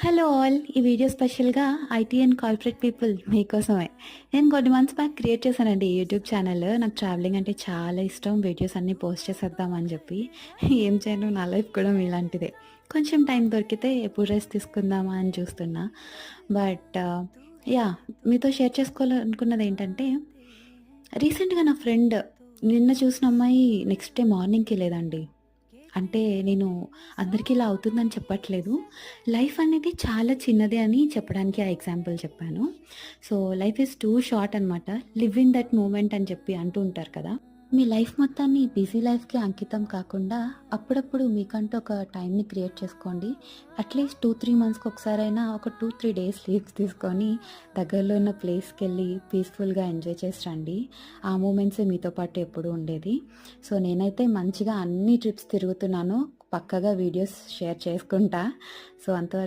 Hello all! ఈ video స్పెషల్‌గా IT and corporate people మీకోసమే. నేను కొన్ని మంత్స్ బ్యాక్ క్రియేట్ చేశానండి యూట్యూబ్ ఛానల్. నాకు ట్రావెలింగ్ అంటే చాలా ఇష్టం. వీడియోస్ అన్నీ పోస్ట్ చేసేద్దాం అని చెప్పి. ఏం చేయను, నా లైఫ్ కూడా మీలాంటిదే. కొంచెం టైం దొరికితే ఎప్పుడు రెస్ట్ తీసుకుందామా అని చూస్తున్నా. But yeah! మీతో షేర్ చేసుకోవాలనుకున్నదేంటంటే, రీసెంట్‌గా నా ఫ్రెండ్ నిన్న చూసిన అమ్మాయి నెక్స్ట్ డే మార్నింగ్‌కి లేదండి. అంటే నేను అందరికీ ఇలా అవుతుందని చెప్పట్లేదు. లైఫ్ అనేది చాలా చిన్నది అని చెప్పడానికి ఆ ఎగ్జాంపుల్ చెప్పాను. So, life is two short అనమాట. లివ్ ఇన్ దట్ మూమెంట్ అని చెప్పి అంటూ ఉంటారు కదా! మీ లైఫ్ మొత్తాన్ని బిజీ లైఫ్‌కి అంకితం కాకుండా అప్పుడప్పుడు మీకంటూ ఒక టైంని క్రియేట్ చేసుకోండి. అట్‌లీస్ట్ 2, 3 మంత్స్‌కి ఒకసారైనా ఒక 2, 3 డేస్ లీవ్స్ తీసుకొని దగ్గరలో ఉన్న ప్లేస్‌కెళ్ళి పీస్‌ఫుల్‌గా ఎంజాయ్ చేసి రండి. ఆ మూమెంట్సే మీతో పాటు ఎప్పుడూ ఉండేది. సో, నేనైతే మంచిగా అన్ని ట్రిప్స్ తిరుగుతున్నాను. పక్కాగా వీడియోస్ షేర్ చేసుకుంటా. సో, అంతవరకు